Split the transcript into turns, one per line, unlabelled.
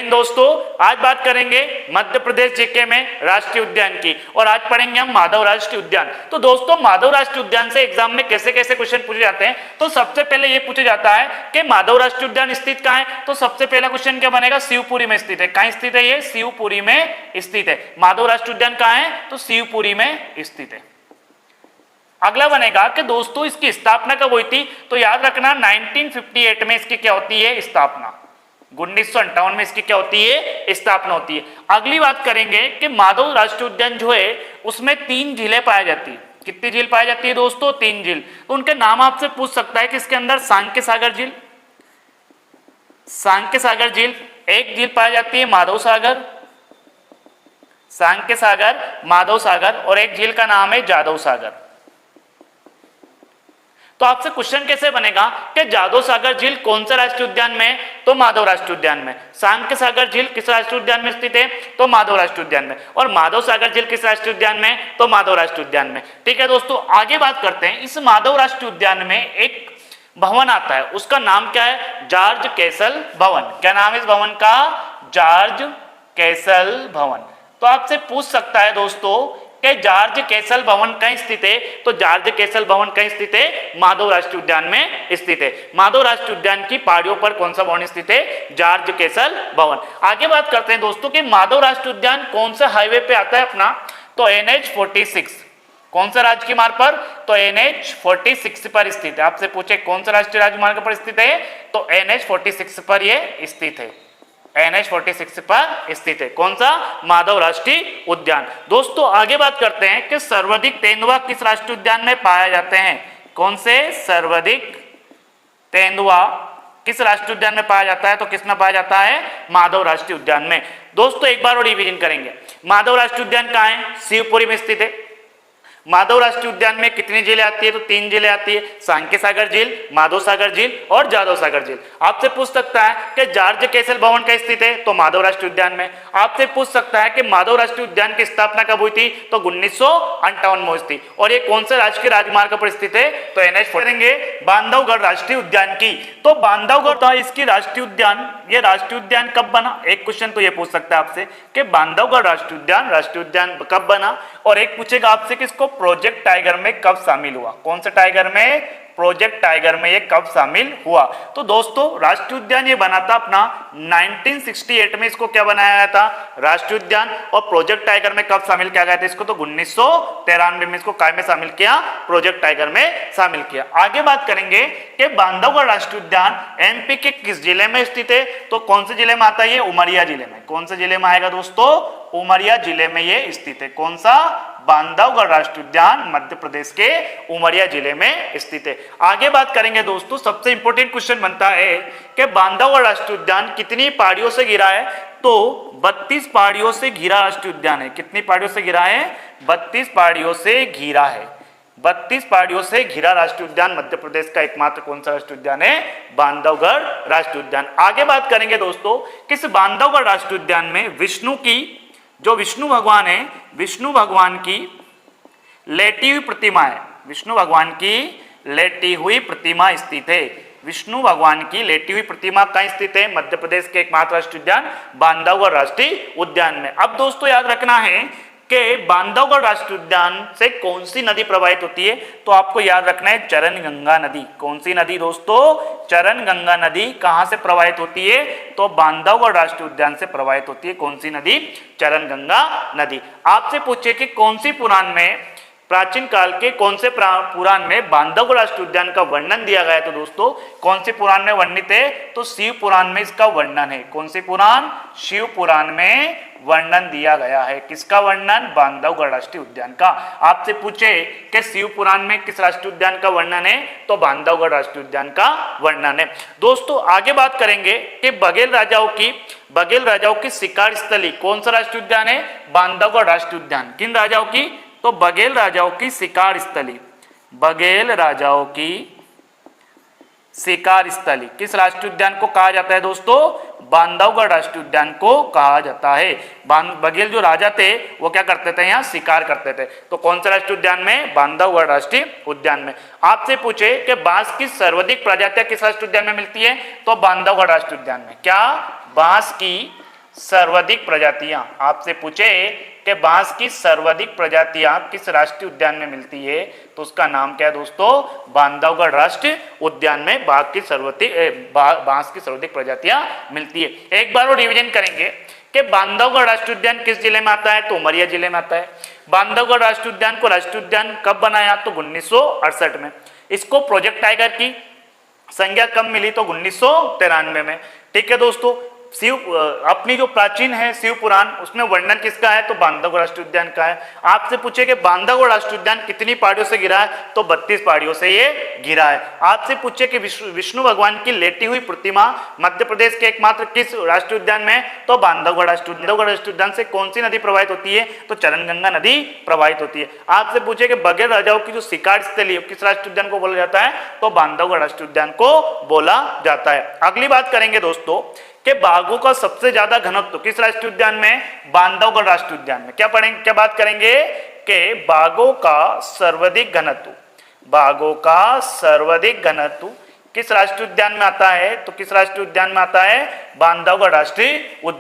दोस्तों आज बात करेंगे मध्य प्रदेश जीके में राष्ट्रीय उद्यान की और आज पढ़ेंगे हम माधव राष्ट्रीय उद्यान। तो दोस्तों माधव राष्ट्रीय उद्यान से एग्जाम में कैसे कैसे क्वेश्चन पूछे जाते हैं, तो सबसे पहले ये पूछा जाता है कि माधव राष्ट्रीय उद्यान स्थित कहाँ है। तो सबसे पहला क्वेश्चन क्या बनेगा, शिवपुरी में स्थित है। कहाँ स्थित है, ये शिवपुरी में स्थित है। माधव राष्ट्रीय उद्यान कहाँ है, तो शिवपुरी में स्थित है। अगला बनेगा कि दोस्तों इसकी स्थापना कब हुई थी, तो याद रखना 1958 में इसकी क्या होती है, स्थापना। 1958 में इसकी क्या होती है, स्थापना होती है। अगली बात करेंगे कि माधव राष्ट्रीय उद्यान जो है उसमें 3 झीलें पाई जाती है। कितनी झील पाई जाती है दोस्तों, 3 झील। तो उनके नाम आपसे पूछ सकता है कि इसके अंदर सांक्य सागर झील, सांक्य सागर झील, एक झील पाई जाती है माधव सागर, सांक्य सागर, माधव सागर, और एक झील का नाम है जादव सागर। तो आपसे क्वेश्चन कैसे बनेगा कि जादव सागर झील कौन सा राष्ट्रीय उद्यान में, तो माधव राष्ट्रीय उद्यान में। सांक्य सागर झील किस राष्ट्रीय उद्यान में स्थित है, तो माधव राष्ट्रीय उद्यान में। और माधव सागर झील किस राष्ट्रीय उद्यान में, तो माधव राष्ट्रीय उद्यान में। ठीक है दोस्तों, आगे बात करते हैं। इस माधव राष्ट्रीय उद्यान में एक भवन आता है, उसका नाम क्या है, जॉर्ज कैसल भवन। क्या नाम है इस भवन का, जॉर्ज कैसल भवन। तो आपसे पूछ सकता है दोस्तों कि जॉर्ज कैसल भवन कहीं स्थित है, तो जॉर्ज कैसल भवन कहीं स्थित है, माधव राष्ट्रीय उद्यान में स्थित है। माधव राष्ट्रीय उद्यान की पहाड़ियों पर कौन सा भवन स्थित है, जॉर्ज कैसल भवन। आगे बात करते हैं दोस्तों कि माधव राष्ट्रीय उद्यान कौन सा हाईवे पे आता है अपना, तो NH46। कौन सा राजकीय मार्ग पर, तो NH46 पर स्थित है। आपसे पूछे कौन सा राष्ट्रीय राजमार्ग पर स्थित है, तो NH46 पर यह स्थित है। NH46 पर स्थित है। कौन सा, माधव राष्ट्रीय उद्यान। दोस्तों आगे बात करते हैं कि सर्वाधिक तेंदुआ किस राष्ट्रीय उद्यान में पाए जाते हैं। कौन से, सर्वाधिक तेंदुआ किस राष्ट्रीय उद्यान में पाया जाता है, तो किस में पाया जाता है, माधव राष्ट्रीय उद्यान में। दोस्तों एक बार और रिवीजन करेंगे। माधव राष्ट्रीय उद्यान कहाँ है, शिवपुरी में स्थित है। माधव राष्ट्रीय उद्यान में कितनी झीलें आती है, तो 3 झीलें आती है, सांक्य सागर झील, माधव सागर झील और जादव सागर झील। आपसे पूछ सकता है कि जॉर्ज कैसल भवन कहाँ स्थित है, तो माधव राष्ट्रीय उद्यान में। आपसे पूछ सकता है कि माधव राष्ट्रीय उद्यान की स्थापना कब हुई थी, तो 1958 में हुई थी। और ये कौन से राष्ट्रीय राजमार्ग पर स्थित है, तो NH करेंगे बांधवगढ़ राष्ट्रीय उद्यान की। तो बांधवगढ़ था इसकी राष्ट्रीय उद्यान। ये राष्ट्रीय उद्यान कब बना, एक क्वेश्चन तो ये पूछ सकता है आपसे कि बांधवगढ़ राष्ट्रीय उद्यान कब बना। और एक पूछेगा आपसे कि इसको प्रोजेक्ट टाइगर में कब शामिल हुआ। कौन से टाइगर में, प्रोजेक्ट टाइगर में ये कब शामिल हुआ। तो दोस्तों राष्ट्रीय उद्यान ये बना था अपना 1968 में। इसको क्या बनाया गया था, राष्ट्रीय उद्यान। और प्रोजेक्ट टाइगर में कब शामिल किया गया था इसको, तो 1993 में इसको काय में शामिल किया, प्रोजेक्ट टाइगर में शामिल किया। आगे बात करेंगे कि बांधवगढ़ राष्ट्रीय उद्यान MP के किस जिले में स्थित है, तो कौन से जिले में आता है, ये उमरिया जिले में। कौन से जिले में आएगा दोस्तों, उमरिया जिले में ये स्थित है। कौन सा, बांधवगढ़ राष्ट्रीय उद्यान मध्य प्रदेश के उमरिया जिले में स्थित है। आगे बात करेंगे दोस्तों, सबसे इंपॉर्टेंट क्वेश्चन बनता है कि बांधवगढ़ राष्ट्रीय उद्यान कितनी पहाड़ियों से घिरा है, तो 32 पहाड़ियों से घिरा राष्ट्रीय उद्यान है। कितनी पहाड़ियों से घिरा है, 32 पहाड़ियों से घिरा है। 32 पहाड़ियों से घिरा राष्ट्रीय उद्यान मध्य प्रदेश का एकमात्र कौन सा राष्ट्रीय उद्यान है, बांधवगढ़ राष्ट्रीय उद्यान। आगे बात करेंगे दोस्तों, किस बांधवगढ़ राष्ट्रीय उद्यान में विष्णु की, जो विष्णु भगवान है, विष्णु भगवान की लेटी हुई प्रतिमा है। विष्णु भगवान की लेटी हुई प्रतिमा स्थित है। विष्णु भगवान की लेटी हुई प्रतिमा कहाँ स्थित है, मध्य प्रदेश के एकमात्र राष्ट्रीय उद्यान बांधवगढ़ राष्ट्रीय उद्यान में। अब दोस्तों याद रखना है कि बांधवगढ़ राष्ट्रीय उद्यान से कौन सी नदी प्रवाहित होती है, तो आपको याद रखना है चरण गंगा नदी। कौन सी नदी दोस्तों, चरण गंगा नदी। कहां से प्रवाहित होती है, तो बांधवगढ़ राष्ट्रीय उद्यान से प्रवाहित होती है। कौन सी नदी, चरण गंगा नदी। आपसे पूछे कि कौन सी पुराण में, प्राचीन काल के कौन से पुराण में बांधवगढ़ राष्ट्रीय उद्यान का वर्णन दिया गया है, तो दोस्तों कौन से पुराण में वर्णित है, तो शिव पुराण में इसका वर्णन है। कौन से पुराण, शिव पुराण में वर्णन दिया गया है। किसका वर्णन, बांधवगढ़ राष्ट्रीय उद्यान का। आपसे पूछे कि शिव पुराण में किस राष्ट्रीय उद्यान का वर्णन है, तो बांधवगढ़ राष्ट्रीय उद्यान का वर्णन है। दोस्तों आगे बात करेंगे कि बघेल राजाओं की शिकार स्थली कौन सा राष्ट्रीय उद्यान है, बांधवगढ़ राष्ट्रीय उद्यान। किन राजाओं की, तो बघेल राजाओं की शिकार स्थली, बघेल राजाओं की शिकार स्थली किस राष्ट्रीय उद्यान को कहा जाता है दोस्तों, बांधवगढ़ राष्ट्रीय उद्यान को कहा जाता है। बघेल जो राजा थे वो क्या करते थे, यहाँ शिकार करते थे। तो कौन सा राष्ट्रीय उद्यान में, बांधवगढ़ राष्ट्रीय उद्यान में। आपसे पूछे कि बांस की सर्वाधिक प्रजातियां किस राष्ट्रीय उद्यान में मिलती है, तो बांधवगढ़ राष्ट्रीय उद्यान में। क्या, बांस की सर्वाधिक प्रजातियां, आपसे पूछे कि बांस की सर्वाधिक प्रजातियां किस राष्ट्रीय उद्यान में मिलती है, तो उसका नाम क्या है दोस्तों, बांधवगढ़ राष्ट्रीय उद्यान में बांस की सर्वाधिक प्रजातियां मिलती है। एक बार और रिवीजन करेंगे कि बांधवगढ़ राष्ट्रीय उद्यान किस जिले में आता है, तो उमरिया जिले में आता है। बांधवगढ़ राष्ट्रीय उद्यान को राष्ट्रीय उद्यान कब बनाया, तो 1968 में। इसको प्रोजेक्ट टाइगर की संज्ञा कब मिली, तो 1993 में। ठीक है दोस्तों, अपनी जो प्राचीन है शिव पुराण, उसमें वर्णन किसका है, तो बांधवगढ़ राष्ट्रीय उद्यान का है। आपसे पूछे कि बांधवगढ़ राष्ट्रीय उद्यान कितनी पहाड़ियों से घिरा है, तो 32 पहाड़ियों से ये घिरा है। आपसे पूछे कि विष्णु भगवान की लेटी हुई प्रतिमा मध्य प्रदेश के एकमात्र किस राष्ट्रीय उद्यान में, तो बांधवगढ़ राष्ट्रीय उद्यान से कौन सी नदी प्रवाहित होती है, तो चरणगंगा नदी प्रवाहित होती है। आपसे पूछे कि बघेल राजाओं की जो शिकार स्थली है किस राष्ट्रीय उद्यान को बोला जाता है, तो बांधवगढ़ राष्ट्रीय उद्यान को बोला जाता है। अगली बात करेंगे दोस्तों कि बाघों का सबसे ज्यादा घनत्व किस राष्ट्रीय उद्यान में, बांधवगढ़ राष्ट्रीय उद्यान में। क्या बात करेंगे कि बाघों का सर्वाधिक घनत्व किस राष्ट्रीय उद्यान में आता है, तो किस राष्ट्रीय उद्यान में आता है, बांधवगढ़ राष्ट्रीय उद्यान।